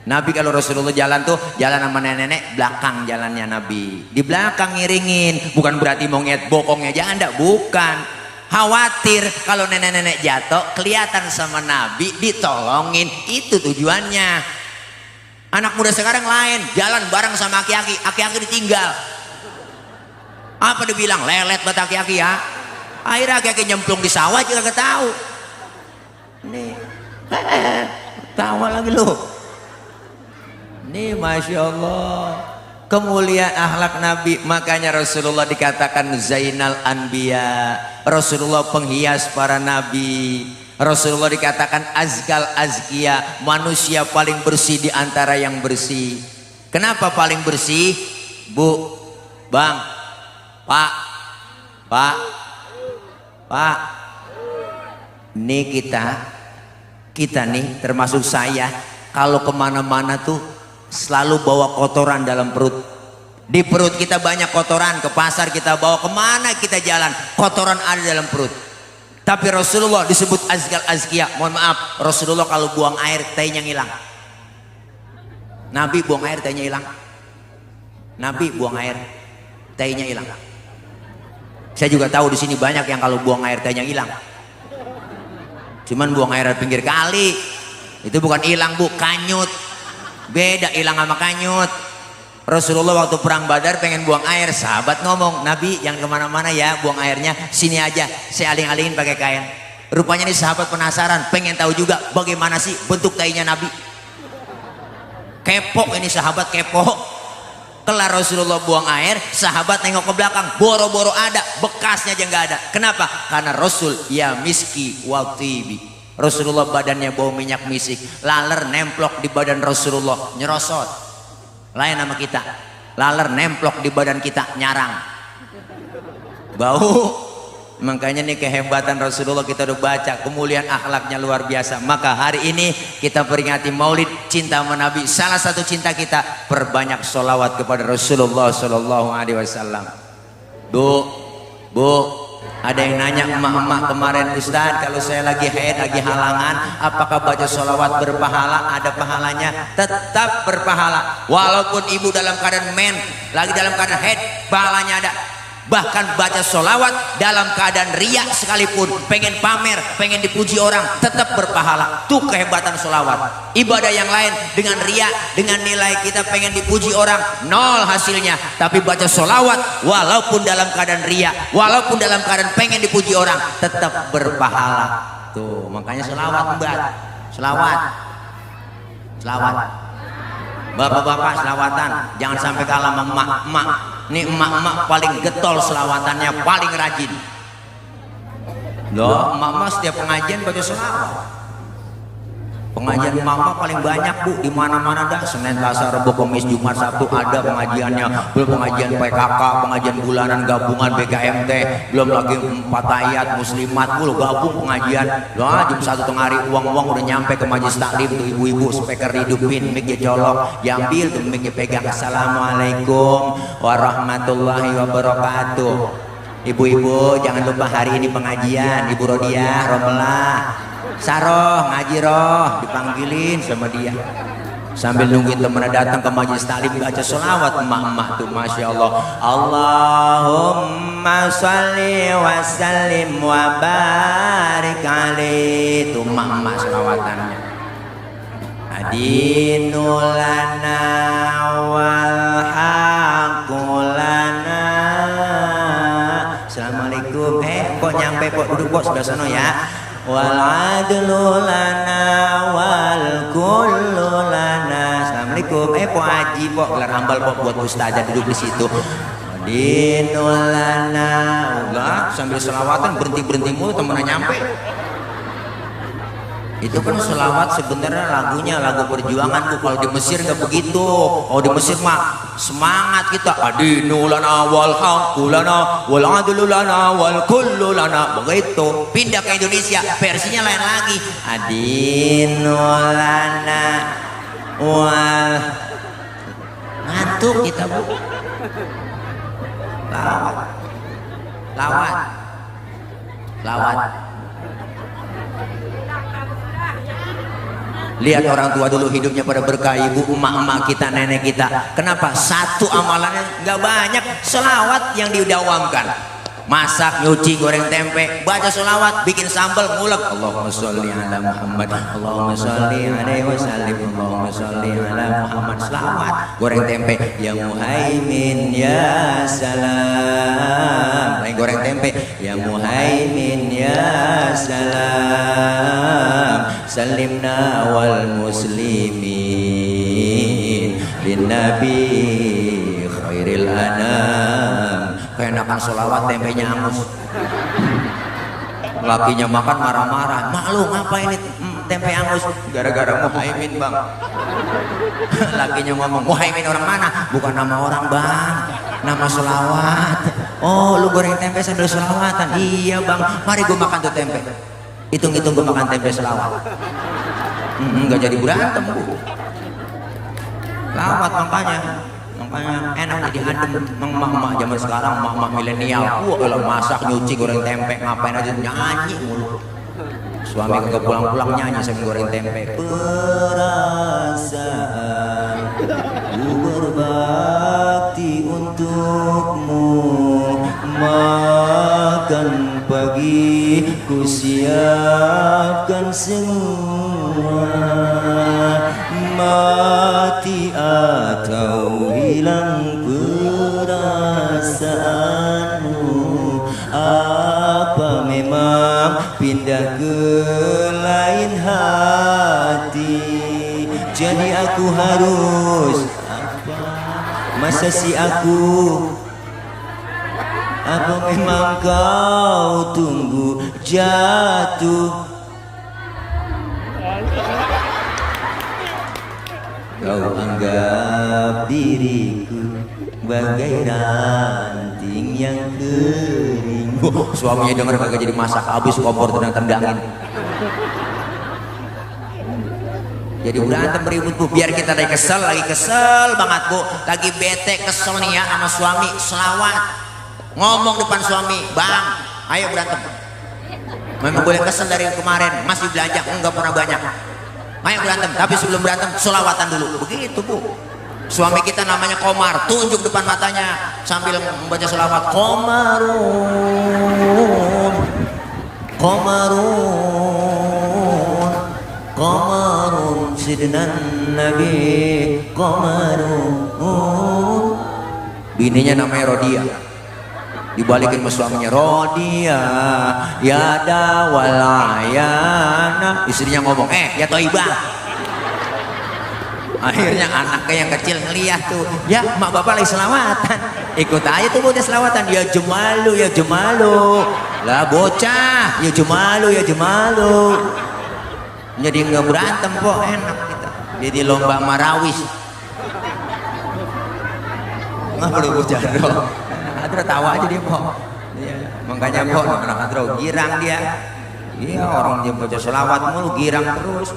Nabi kalau Rasulullah jalan tuh jalan sama nenek-nenek, belakang jalannya Nabi, di belakang ngiringin. Bukan berarti mau ngeliat bokongnya janda, bukan. Khawatir kalau nenek-nenek jatuh kelihatan sama Nabi, ditolongin, itu tujuannya. Anak muda sekarang lain, jalan bareng sama aki-aki, aki-aki ditinggal. Apa dibilang? Lelet buat aki-aki ya. Akhirnya aki-aki nyemplung di sawah juga gak tahu. Nih, tawa lagi lu. Nih Masya Allah, kemuliaan akhlak Nabi. Makanya Rasulullah dikatakan Zainal Anbiya, Rasulullah penghias para nabi. Rasulullah dikatakan Azkal Azkia, manusia paling bersih di antara yang bersih. Kenapa paling bersih? Bu, Bang, Pak, ini kita nih termasuk saya, kalau kemana-mana tuh selalu bawa kotoran dalam perut. Di perut kita banyak kotoran, ke pasar kita bawa, kemana kita jalan kotoran ada dalam perut. Tapi Rasulullah disebut Azkal Azkia. Mohon maaf, Rasulullah kalau buang air tainya ngilang. Nabi buang air tainya hilang. Nabi buang air, tehnya hilang. Saya juga tahu di sini banyak yang kalau buang air tehnya hilang. Cuman buang air di pinggir kali, itu bukan hilang bu, kanyut. Beda hilang sama kanyut. Rasulullah waktu perang Badar pengen buang air, sahabat ngomong, Nabi yang kemana-mana ya buang airnya, sini aja, saya aling-alingin pakai kain. Rupanya nih sahabat penasaran, pengen tahu juga bagaimana sih bentuk tainya Nabi. Kepo ini sahabat, kepo. Kelar Rasulullah buang air, sahabat nengok ke belakang, boro-boro ada, bekasnya aja nggak ada. Kenapa? Karena Rasul ya miski wal tibi. Rasulullah badannya bau minyak misik, laler nemplok di badan Rasulullah, nyerosot. Lain sama kita, laler nemplok di badan kita, nyarang, bau. Makanya nih kehebatan Rasulullah kita udah baca, kemuliaan akhlaknya luar biasa. Maka hari ini kita peringati Maulid cinta sama Nabi. Salah satu cinta kita, perbanyak sholawat kepada Rasulullah Shallallahu Alaihi Wasallam. Bu, ada yang nanya emak-emak kemarin, Ustadz kalau saya lagi haid, lagi halangan, apakah baca sholawat berpahala? Ada pahalanya, tetap berpahala. Walaupun ibu dalam keadaan lagi dalam keadaan haid, pahalanya ada. Bahkan baca sholawat dalam keadaan riak sekalipun, pengen pamer, pengen dipuji orang, tetap berpahala. Tuh kehebatan sholawat. Ibadah yang lain dengan riak, dengan nilai kita pengen dipuji orang, nol hasilnya. Tapi baca sholawat walaupun dalam keadaan riak, walaupun dalam keadaan pengen dipuji orang, tetap berpahala. Tuh makanya sholawat mbak, sholawat, sholawat. Bapak-bapak selawatan, jangan sampai kalah sama emak-emak. Nih emak-emak paling getol selawatannya, paling rajin. Loh, emak-emak setiap pengajian baca selawat. Pengajian emak-emak paling banyak bu, di mana-mana dah. Senin, Selasa, Rabu, Kamis, Jumat, Sabtu ada pengajiannya. Belum pengajian PKK, pengajian bulanan gabungan BKMT, belum lagi 4 ayat muslimat, lu gabung pengajian. Loh, jam 1 tengah hari uang-uang udah nyampe ke majelis taklim tuh ibu-ibu, speaker hidupin, mic colok, diambil tuh mic pegang. Assalamualaikum warahmatullahi wabarakatuh. Ibu-ibu jangan lupa hari ini pengajian, Ibu Rodiah, Romelah, Saroh, ngaji roh, dipanggilin sama dia. Sambil nungguin temennya datang ke majelis taklim baca sholawat emak-emak tuh, masya Allah. Allahumma sholli wa sallim wa barik alaihi. Tuh emak-emak sholawatannya. Adinulana wal haqulana. Assalamualaikum. Kok nyampe kok, duduk kok sebelah sana ya. Wal adlu lana wal kullu lana. Assalamualaikum. Pak Haji kok gelar hambal kok buat ustazah duduk di situ. Dinul lana. Enggak, sambil selawatan berhenti mulu temennya nyampe. Itu kan selawat sebenarnya lagunya lagu perjuangan tuh. Kalau di Mesir nggak begitu. Oh di Mesir mah semangat kita. Adinu lana wal haqqu lana wal adlu lana wal kullu lana. Begitu. Pindah ke Indonesia versinya lain lagi. Adinu lana wal. Ngantuk kita bu. Lawat. Lihat orang tua dulu hidupnya pada berkah, ibu, emak-emak kita, nenek kita. Kenapa? Satu amalannya nggak banyak, selawat yang didawamkan. Masak, nyuci, goreng tempe, baca selawat, bikin sambal, ngulek. Allahumma sholli ala Muhammad, Allahumma sholli alaihi wasallim, Allahumma sholli ala Muhammad. Selawat, goreng tempe, ya Muhaimin ya salam. Lain goreng tempe, ya Muhaimin ya salam. Salimna wal muslimin lin nabi khairil anam. Keenakan sholawat tempenya angus. Lakinya makan marah-marah. Mak lu ngapain ini tempe angus? Gara-gara Muhaimin bang. Lakinya ngomong, Muhaimin orang mana? Bukan nama orang bang, nama sholawat. Oh lu goreng tempe sambil sholawatan? Iya bang, mari gue makan tuh tempe. Hitung-hitung gue makan tempe selawat. Nggak jadi berantem bu. Lawat makanya enak jadi adem. Emak-emak zaman sekarang, emak-emak milenial, kalau masak, nyuci, goreng tempe, ngapain aja nyanyi mulu. Suami kagak pulang-pulang nyanyi sambil goreng tempe. Perasaan ku berbakti untukmu, makan pagi ku siapkan semua, mati atau hilang perasaanmu, apa memang pindah ke lain hati, jadi aku harus apa? Masa si aku, apa memang kau tunggu jatuh? Kau anggap diriku bagai ranting yang kering. Suaminya denger kagak jadi masak, habis kompor tendang-tendangin. Jadi berantem beribut bu, biar kita lagi kesel banget bu, lagi bete kesel nih ya sama suami, selawat ngomong depan suami, bang ayo berantem, memang boleh kesel dari kemarin masih belanja enggak pernah banyak, ayo berantem, tapi sebelum berantem selawatan dulu, begitu bu. Suami kita namanya Komar, tunjuk depan matanya sambil membaca selawat, Komarun Komarun Komarun Sidnan Nabi Komarun. Bininya namanya Rodia, dibalikin sama suaminya, Rodia ya dawalayana. Istrinya ngomong, ya Toibah. Akhirnya anaknya yang kecil ngeliat tuh, ya mak bapak lagi selawatan, ikut aja tuh bocah selawatan, ya jemalu ya jemalu lah bocah, ya jemalu ya jemalu. Jadi nggak berantem kok, enak kita. Jadi lomba marawis. Nggak perlu bocah dong. Adro tawa aja dia kok. Ya, makanya kok anak Adro girang dia. Iya orang dia bocah selawat mulu girang terus.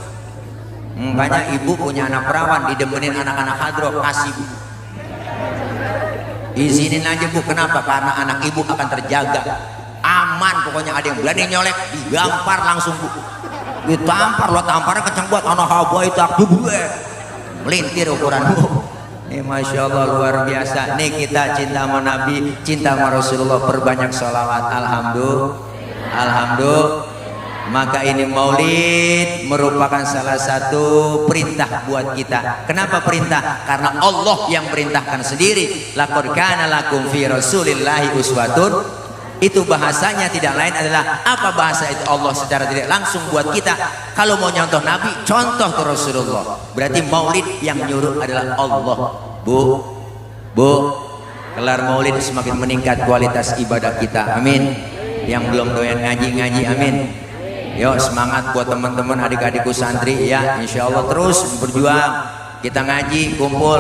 Makanya ibu punya anak perawan, didemenin anak-anak hadroh, kasih bu, izinin aja bu. Kenapa? Karena anak ibu akan terjaga, aman. Pokoknya ada yang berani nyolek, digampar langsung bu, ditampar. Lo tamparnya kencang buat anak haba itu aku gue melintir ukuran bu. Masya Allah luar biasa. Nih kita cinta sama Nabi, cinta sama Rasulullah, perbanyak sholawat. Alhamdulillah. Maka ini maulid merupakan salah satu perintah buat kita. Kenapa perintah? Karena Allah yang perintahkan sendiri. Laqad kana lakum fi Rasulillahi uswatun. Itu bahasanya tidak lain adalah apa bahasa itu? Allah secara tidak langsung buat kita. Kalau mau nyontoh Nabi, contoh ke Rasulullah. Berarti maulid yang nyuruh adalah Allah. Bu, kelar maulid semakin meningkat kualitas ibadah kita. Amin. Yang belum doyan ngaji, amin. Yuk semangat buat teman-teman adik-adikku santri ya, insya Allah terus berjuang. Kita ngaji, kumpul.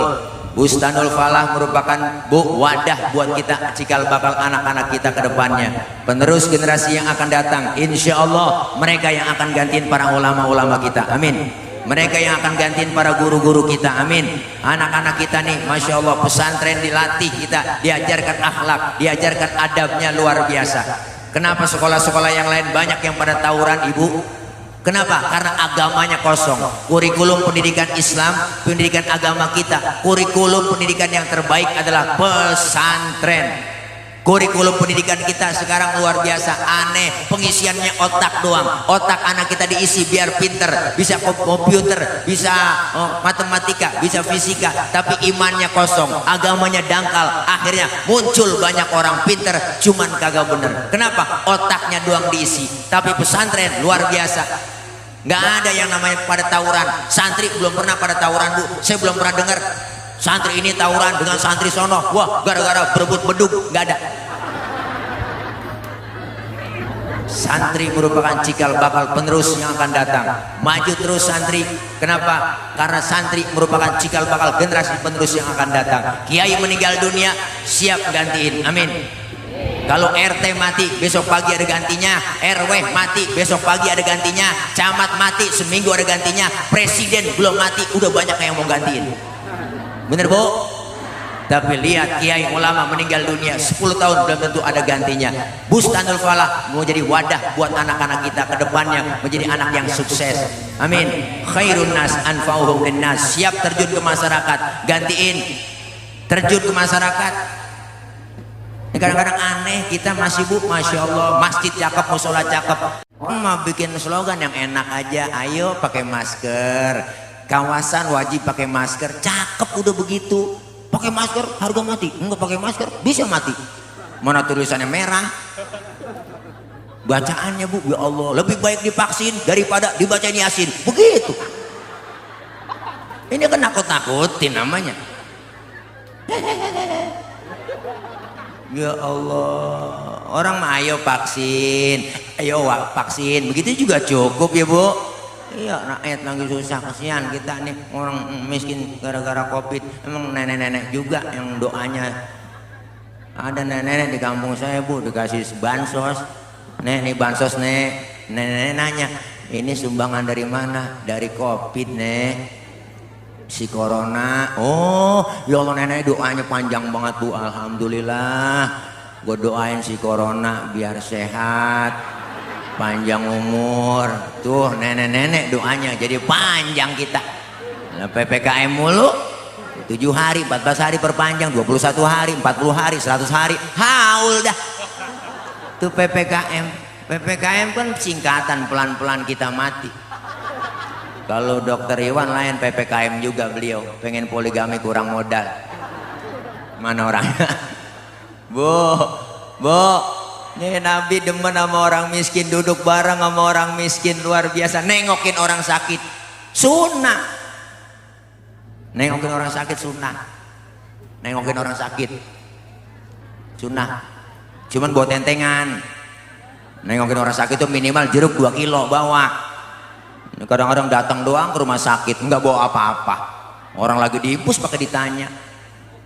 Bustanul Falah merupakan wadah buat kita cikal bakal anak-anak kita ke depannya. Penerus generasi yang akan datang, insya Allah mereka yang akan gantiin para ulama-ulama kita, amin. Mereka yang akan gantiin para guru-guru kita, amin. Anak-anak kita nih, Masya Allah pesantren dilatih kita, diajarkan akhlak, diajarkan adabnya luar biasa. Kenapa sekolah-sekolah yang lain banyak yang pada tawuran ibu? Kenapa? Karena agamanya kosong. Kurikulum pendidikan Islam, pendidikan agama kita, kurikulum pendidikan yang terbaik adalah pesantren. Kurikulum pendidikan kita sekarang luar biasa aneh, pengisiannya otak doang. Otak anak kita diisi biar pinter, bisa komputer, bisa matematika, bisa fisika, tapi imannya kosong, agamanya dangkal. Akhirnya muncul banyak orang pinter, cuman kagak bener. Kenapa? Otaknya doang diisi. Tapi pesantren luar biasa. Nggak ada yang namanya pada tawuran. Santri belum pernah pada tawuran bu. Saya belum pernah dengar santri ini tawuran dengan santri sono, wah gara-gara berebut beduk, nggak ada. Santri merupakan cikal bakal penerus yang akan datang. Maju terus santri. Kenapa? Karena santri merupakan cikal bakal generasi penerus yang akan datang. Kiai meninggal dunia, siap gantiin, amin. Kalau RT mati, besok pagi ada gantinya. RW mati, besok pagi ada gantinya. Camat mati, seminggu ada gantinya. Presiden belum mati, udah banyak yang mau gantiin. Bener bu? Tapi lihat kiai ulama meninggal dunia 10 tahun belum tentu ada gantinya. Bustanul Falah mau jadi wadah buat anak-anak kita ke depannya menjadi anak yang sukses. Amin. Khairun nas anfa'uhum linnas. Siap terjun ke masyarakat, gantiin. Terjun ke masyarakat. Ini kadang-kadang aneh kita masih Bu, masya Allah, masjid cakep, musola cakep, mau bikin slogan yang enak aja, ayo pakai masker, kawasan wajib pakai masker, cakep udah begitu. Pakai masker harga mati, enggak pakai masker bisa mati. Mana tulisannya merah? Bacaannya Bu, ya Allah, lebih baik divaksin daripada dibacain Yasin. Begitu. Ini kan nakut-nakutin namanya. Ya Allah, orang mah ayo vaksin, ayo vaksin, begitu juga cukup ya Bu. Iya, rakyat lagi susah, kasihan kita nih orang miskin gara-gara Covid. Emang nenek-nenek juga yang doanya. Ada nenek-nenek di kampung saya Bu, dikasih bansos. Nih bansos nih, nenek-nenek nanya, ini sumbangan dari mana? Dari Covid nih. Si corona. Oh ya Allah, nenek doanya panjang banget Bu, alhamdulillah. Gue doain si corona biar sehat, panjang umur. Tuh nenek-nenek doanya jadi panjang kita. Nah, PPKM mulu 7 hari, 14 hari perpanjang, 21 hari, 40 hari, 100 hari, haul dah. Tuh PPKM kan singkatan, pelan-pelan kita mati. Kalau dokter Iwan lain PPKM juga beliau, pengen poligami kurang modal. Mana orangnya? Bu, nih Nabi demen sama orang miskin, duduk bareng sama orang miskin luar biasa, nengokin orang sakit, sunnah. Nengokin orang sakit sunnah. Nengokin orang sakit sunnah. Cuman buat tentengan. Nengokin orang sakit itu minimal jeruk 2 kilo bawa. Kadang-kadang datang doang ke rumah sakit, nggak bawa apa-apa. Orang lagi diimpus pakai ditanya,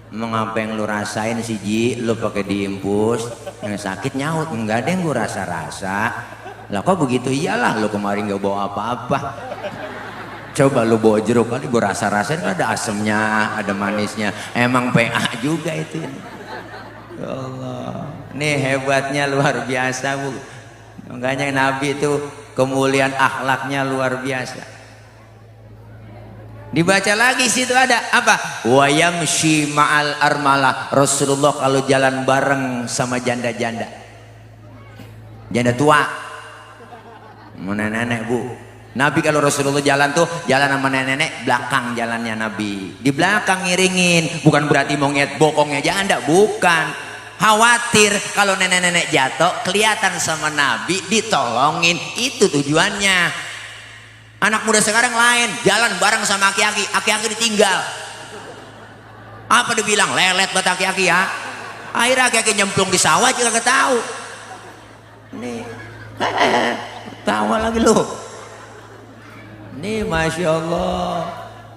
mengapa yang lu rasain sih Ji? Lu pakai diimpus, yang sakit nyaut, enggak ada yang gue rasa-rasa. Lah kok begitu? Iyalah, lu kemarin nggak bawa apa-apa. Coba lu bawa jeruk kali, gue rasa-rasain kan ada asemnya, ada manisnya. Emang PA juga itu. Ya Allah, nih hebatnya luar biasa Bu. Makanya Nabi itu kemuliaan akhlaknya luar biasa. Dibaca lagi situ ada apa? Wa yamshi ma'al armalah. Rasulullah kalau jalan bareng sama janda-janda, janda tua, nenek-nenek Bu. Nabi kalau Rasulullah jalan tuh jalan sama nenek-nenek, belakang jalannya Nabi. Di belakang ngiringin, bukan berarti mau ngeliat bokongnya janda, bukan. Khawatir kalau nenek-nenek jatuh kelihatan sama Nabi, ditolongin, itu tujuannya. Anak muda sekarang lain, jalan bareng sama aki-aki, aki-aki ditinggal. Apa dibilang? Lelet buat aki-aki ya. Akhirnya aki-aki nyemplung di sawah juga gak tahu. Nih, tawa lagi lu. Nih Masya Allah,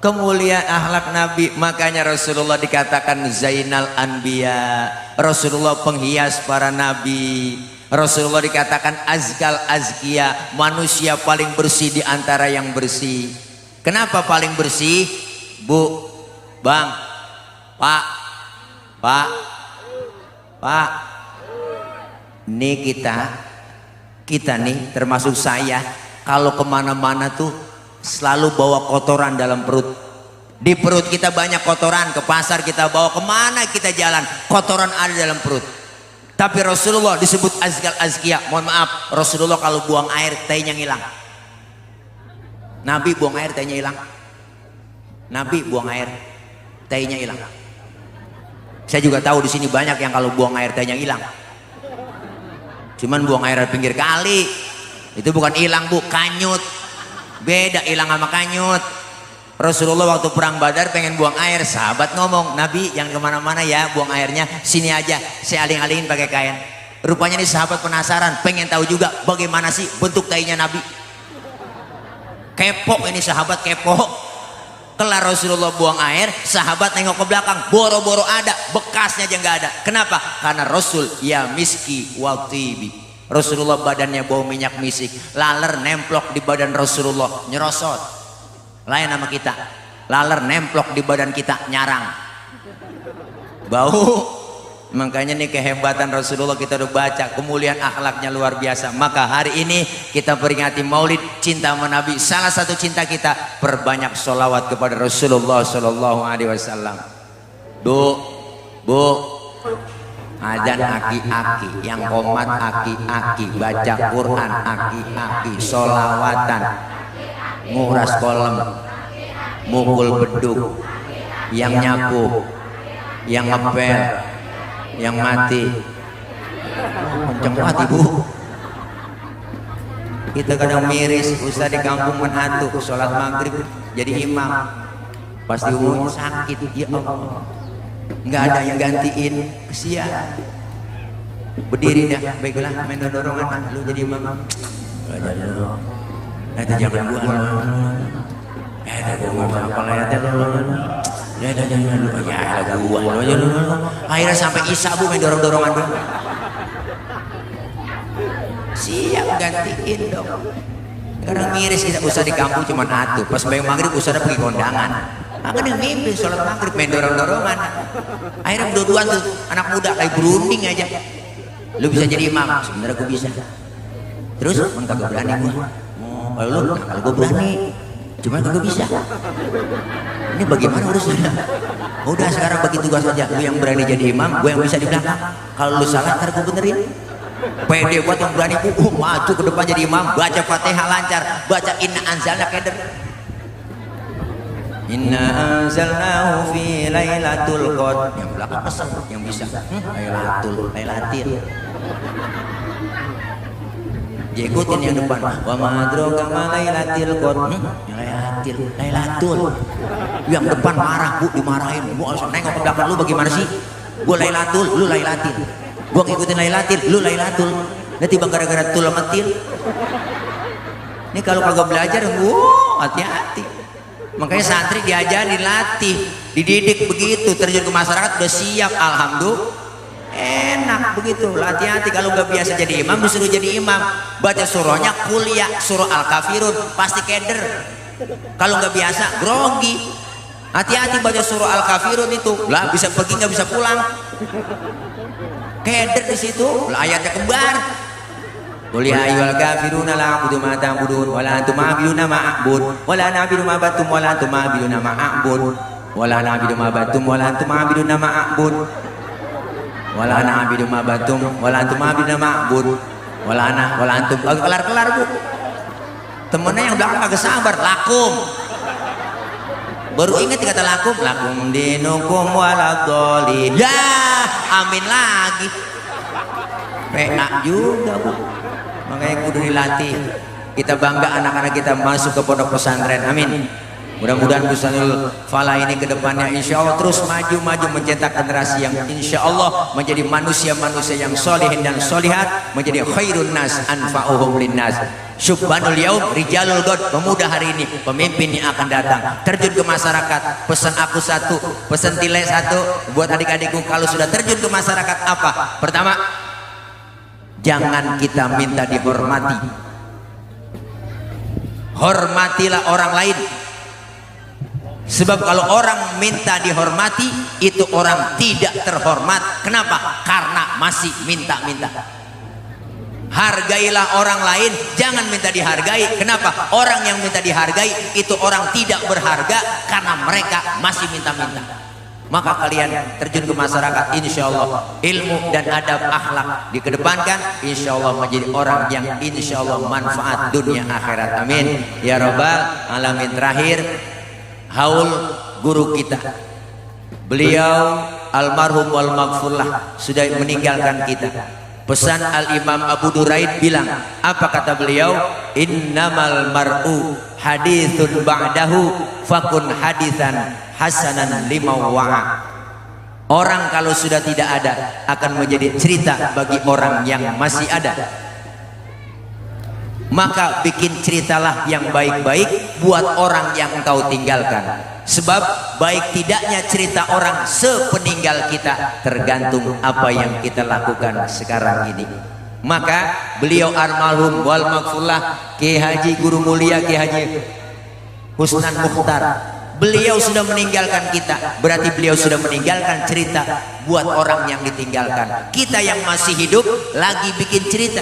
kemuliaan akhlak Nabi. Makanya Rasulullah dikatakan Zainal Anbiya, Rasulullah penghias para nabi. Rasulullah dikatakan Azkal Azkia, manusia paling bersih di antara yang bersih. Kenapa paling bersih? Bu, Bang, Pak, nih kita nih termasuk saya, kalau kemana-mana tuh selalu bawa kotoran dalam perut. Di perut kita banyak kotoran, ke pasar kita bawa, kemana kita jalan kotoran ada dalam perut. Tapi Rasulullah disebut Azkal Azkia. Mohon maaf, Rasulullah kalau buang air tehnya ngilang. Nabi buang air tehnya hilang. Nabi buang air tehnya hilang. Saya juga tahu di sini banyak yang kalau buang air tehnya hilang. Cuman buang air di pinggir kali. Itu bukan hilang Bu, kanyut. Beda hilang sama kanyut. Rasulullah waktu perang Badar pengen buang air, sahabat ngomong, Nabi jangan kemana-mana ya, buang airnya sini aja, saya aling-alingin pakai kain. Rupanya nih sahabat penasaran, pengen tahu juga bagaimana sih bentuk tainya Nabi. Kepo ini sahabat, kepo. Kelar Rasulullah buang air, sahabat nengok ke belakang, boro-boro ada, bekasnya aja nggak ada. Kenapa? Karena Rasul ya miski wal tibi. Rasulullah badannya bau minyak misik, laler nemplok di badan Rasulullah, nyerosot. Lain sama kita, laler nemplok di badan kita, nyarang, bau. Makanya nih kehebatan Rasulullah kita udah baca, kemuliaan akhlaknya luar biasa. Maka hari ini kita peringati Maulid cinta sama Nabi. Salah satu cinta kita, perbanyak sholawat kepada Rasulullah Shallallahu Alaihi Wasallam. Bu, Adzan aki-aki, yang qomat aki-aki, baca Quran aki-aki, sholawatan, nguras kolam, mukul beduk, yang nyapu, yang ngepel, yang mati. Kenceng banget ibu. Kita kadang miris, ustaz di kampung menatu, sholat maghrib jadi imam, pasti umurnya sakit. Ya Allah, nggak ada yang gantiin, kesian. Berdiri dah, baiklah, main dorongan, lu jadi imam. Nanti jangan gua, apa layatnya jangan lu, ya gua, akhirnya sampai isya bu main dorongan dong. Siap gantiin dong. Kadang miris kita, usah di kampung cuma atu, pas bayang maghrib usah pergi kondangan. Akan yang mimpin sholat maghrib main dorong-dorongan. Akhirnya berdua-duaan tuh anak muda kayak berunding aja. Lu bisa jadi imam, sebenarnya gue bisa. Terus kan kagak berani gua. Kalau lu, kalau gue berani, cuma kagak bisa. Ini bagaimana urusannya? Udah sekarang bagi tugas aja. Lu yang berani jadi imam, gue yang bisa di belakang. Kalau lu salah ntar gue benerin. Pede buat yang berani maju ke depan jadi imam, baca Fatihah lancar, baca inna anzalna keder. Inna anzalnahu fi lailatul qadr. Yang belakang pesan, yang bisa. Lailatul. Dia ikutin yang depan. Wa ma adraka ma lailatul qadr. Lailatul. Yang depan marah, Bu, dimarahin. Bu, harus nengok ke belakang, lu bagaimana sih? Gua lailatul, lu lailatil. Gua ngikutin lailatul, lu lailatul. Nanti bang gara-gara tul metil. Ini kalau kagak belajar, hati-hati. Makanya santri diajarin, dilatih, dididik begitu, terjun ke masyarakat udah siap, alhamdulillah. Enak begitu. Hati-hati kalau nggak biasa jadi imam, disuruh jadi imam. Baca surahnya kuliah, surah Al-Kafirun, pasti keder. Kalau nggak biasa, grogi. Hati-hati baca surah Al-Kafirun itu, lah bisa pergi nggak bisa pulang. Keder di situ, ayatnya kembar. Qul ya ayyuhal kafiruna la a'budu ma ta'budun wa la antum a'buduna ma a'bud wa la na'budu ma battum wa la antum a'buduna ma a'bud wa la na'budu ma battum wa la antum a'buduna ma a'bud wa la na'budu ma battum wa la antum a'buduna ma a'bud wa la antum kelar-kelar Bu. Temennya yang belakang agak sabar, lakum. Baru ingat kata lakum dinukum waladhdallin. Ya, amin lagi. Penak juga Bu. Makanya kudu dilatih. Kita bangga anak-anak kita masuk ke pondok pesantren. Amin. Mudah-mudahan Bustanul Falah ini ke depannya insya Allah terus maju mencetak generasi yang insya Allah menjadi manusia-manusia yang solehin dan solihat, menjadi khairun nas anfa'uhum linnas. Syubbanul yaum rijalul god, pemuda hari ini, pemimpin yang akan datang, terjun ke masyarakat. Pesan aku satu, pesan Tile satu buat adik-adikku, kalau sudah terjun ke masyarakat apa? Pertama, jangan kita minta dihormati. Hormatilah orang lain. Sebab kalau orang minta dihormati, itu orang tidak terhormat. Kenapa? Karena masih minta-minta. Hargailah orang lain, jangan minta dihargai. Kenapa? Orang yang minta dihargai itu orang tidak berharga karena mereka masih minta-minta. Maka kalian terjun ke masyarakat, insya Allah ilmu dan adab akhlak dikedepankan, insya Allah menjadi orang yang insya Allah manfaat dunia akhirat. Amin ya robbal alamin. Terakhir, haul guru kita, beliau almarhum wal maghfurlah sudah meninggalkan kita. Pesan Al-Imam Abu Duraid bilang, apa kata beliau? Innamal mar'u hadithun ba'dahu fakun hadithan hasanan limawa'a. Orang kalau sudah tidak ada akan menjadi cerita bagi orang yang masih ada. Maka bikin ceritalah yang baik-baik buat orang yang engkau tinggalkan. Sebab baik tidaknya cerita orang sepeninggal kita tergantung apa yang kita lakukan sekarang ini. Maka beliau almarhum wal maghfurlah Ki Haji Guru Mulia Ki Haji Husnan Mukhtar, beliau sudah meninggalkan kita, berarti beliau sudah meninggalkan cerita buat orang yang ditinggalkan. Kita yang masih hidup lagi bikin cerita.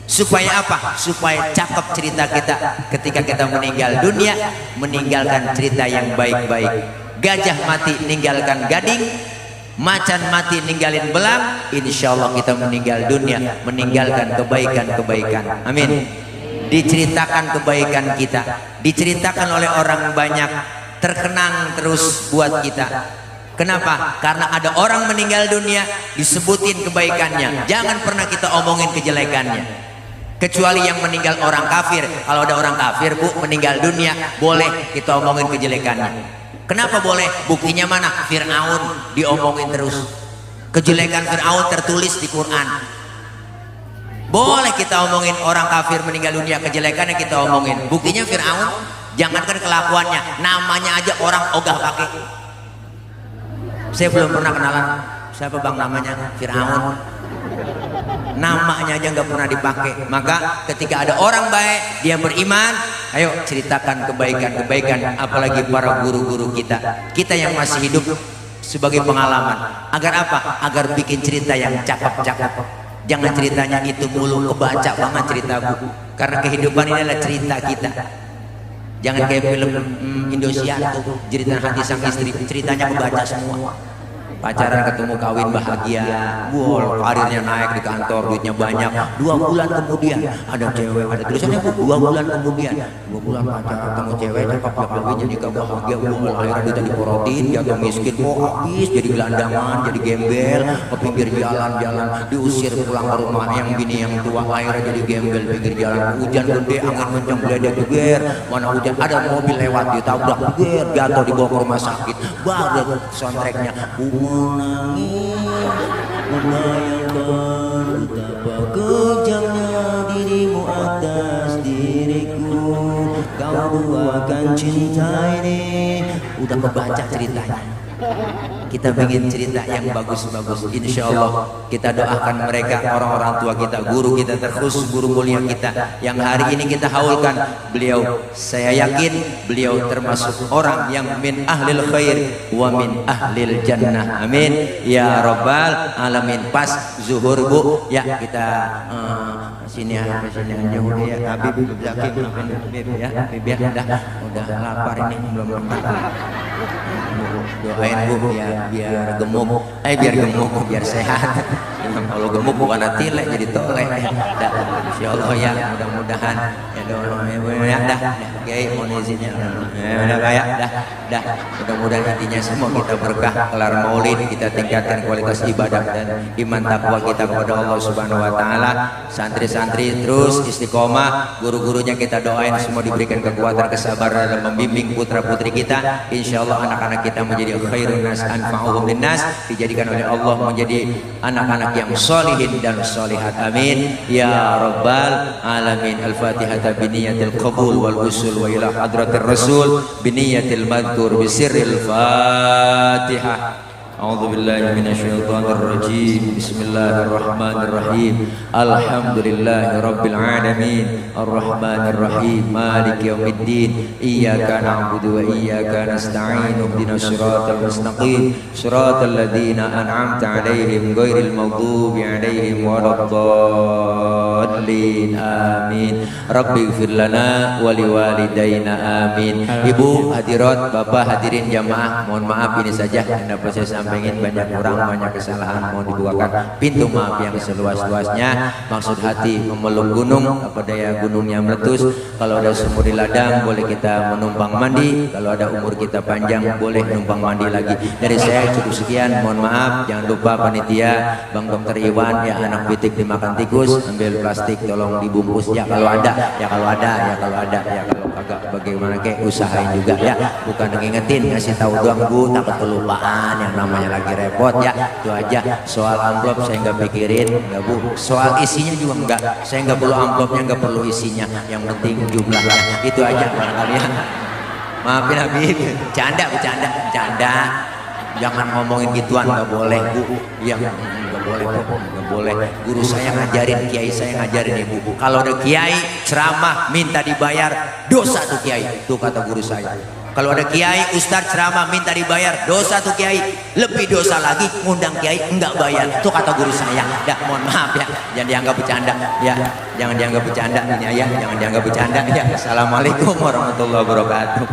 Supaya apa? Supaya cakep cerita kita ketika kita meninggal dunia, meninggalkan cerita yang baik-baik. Gajah mati ninggalkan gading, Macan mati ninggalin belang, insya Allah kita meninggal dunia meninggalkan kebaikan-kebaikan. Amin. Diceritakan kebaikan kita, diceritakan oleh orang banyak, terkenang terus buat kita. Kenapa? Karena ada orang meninggal dunia disebutin kebaikannya, jangan pernah kita omongin kejelekannya. Kecuali yang meninggal orang kafir. Kalau ada orang kafir bu meninggal dunia, boleh kita omongin kejelekannya. Kenapa boleh? Buktinya mana? Fir'aun diomongin terus. Kejelekan Fir'aun tertulis di Quran. Boleh kita omongin orang kafir meninggal dunia, kejelekannya kita omongin. Buktinya Fir'aun, jangankan kelakuannya, namanya aja orang ogah pakai. Saya belum pernah kenalan siapa bang namanya Fir'aun. Namanya aja nggak pernah dipakai. Maka ketika ada orang baik, dia beriman, ayo ceritakan kebaikan-kebaikan. Apalagi para guru-guru kita yang masih hidup sebagai pengalaman. Agar apa? Agar bikin cerita yang cakep-cakep. Jangan ceritanya itu mulu, kebaca banget cerita buku. Karena kehidupan ini adalah cerita kita. Jangan kayak film Indosiar tuh, cerita hati sang istri, ceritanya kebaca semua. Pacaran ketemu kawin bahagia, wow, karirnya naik di kantor, duitnya banyak. 2 bulan kemudian ada cewek, ada tulisannya 2 bulan kemudian, 2 bulan pacaran ketemu cewek, cakep ya kawin jadi gak bahagia, wow, akhirnya duitnya diporotin, jatuh miskin, oh habis jadi gelandangan, jadi gembel, ke pinggir jalan-jalan, diusir pulang ke rumah yang bini yang tua, akhirnya jadi gembel pinggir jalan, hujan gede, angin kencang, geledek geger, mana hujan, ada mobil lewat ditabrak, geger, jatuh dibawa ke rumah sakit, baru soundtracknya. Menangis, membayangkan betapa kejamnya dirimu atas diriku. Kau duakan cinta ini. Udah kebaca ceritanya. Kita bikin cerita yang bagus-bagus. Insya Allah kita doakan mereka, orang-orang tua kita, guru kita terkhusus, guru mulia kita yang hari ini kita haulkan. Beliau, saya yakin beliau termasuk orang yang min ahlil khair wa min ahlil jannah. Amin ya rabbal alamin. Pas zuhur bu, ya kita sini ya, sini aja ya Habib Zakim, Habib ya, Habib ya, udah lapar ini belum makan. Doain bu biar gemuk, biar gemuk, biar sehat. Kalau gemuk bukan tilek jadi tolek. Insya Allah ya, mudah-mudahan ya doain dah, kiai mohon izinnya. Udah kayak dah, mudah-mudahan intinya semua kita berkah, kelar maulid kita tingkatkan kualitas ibadah dan iman takwa kita kepada Allah Subhanahu Wa Taala. Santri-santri terus istiqomah, guru-gurunya kita doain semua diberikan kekuatan, kesabaran dalam membimbing putra-putri kita. Insya Allah anak-anak kita menjadi khairun nas anfa'uhum linnas, dijadikan oleh Allah menjadi anak-anak yang solihin dan solihat. Amin ya rabbal alamin. Al-Fatihah biniyatil qabul wal usul wa ila hadratir rasul biniyatil madhkur bisirril Fatihah. A'udzu billahi minasyaitonir rajim. Bismillahirrahmanirrahim. Alhamdulillahi rabbil alamin. Arrahmanir rahim. Maliki yaumiddin. Iyyaka na'budu wa iyyaka nasta'in. Ihdinas siratal mustaqim. Siratal ladzina an'amta 'alaihim ghairil maghdubi 'alaihim waladdallin. Amin. Rabbighfir lana wa liwalidayna. Amin. Ibu hadirat, Bapak hadirin jamaah, mohon maaf ini saja yang dapat saya sampaikan. Ingin banyak kurang, banyak kesalahan, mohon dibukakan pintu maaf yang seluas-luasnya. Maksud hati memeluk gunung, apa daya gunungnya meletus. Kalau ada sumur di ladang boleh kita menumpang mandi, kalau ada umur kita panjang boleh numpang mandi lagi. Dari saya cukup sekian, mohon maaf. Jangan lupa panitia, Bang Dokter Iwan, ya anak pitik dimakan tikus, ambil plastik tolong dibungkus ya kalau ada, ya kalau kagak bagaimana kek usahain juga ya, bukan ngingetin, ngasih tahu doang bu, takut kelupaan yang namanya lagi repot ya. Itu aja. Soal amplop saya nggak pikirin, nggak bu. Soal isinya juga enggak, saya nggak perlu amplopnya, nggak perlu isinya, yang penting jumlahnya. Itu aja barangkali ya. Maafin Habib, bercanda. Jangan ngomongin gituan, nggak boleh bu. Yang nggak boleh. Guru saya ngajarin, kiai saya ngajarin ibu. Kalau ada kiai ceramah minta dibayar, dosa tuh kiai. Tuh kata guru saya. Kalau ada kiai ustadz ceramah minta dibayar, dosa tuh kiai. Lebih dosa lagi ngundang kiai enggak bayar. Tuh kata guru saya. Dah, mohon maaf ya, jangan dianggap bercanda ya. Jangan dianggap bercanda ini ya, jangan dianggap bercanda ya. Assalamualaikum warahmatullahi wabarakatuh.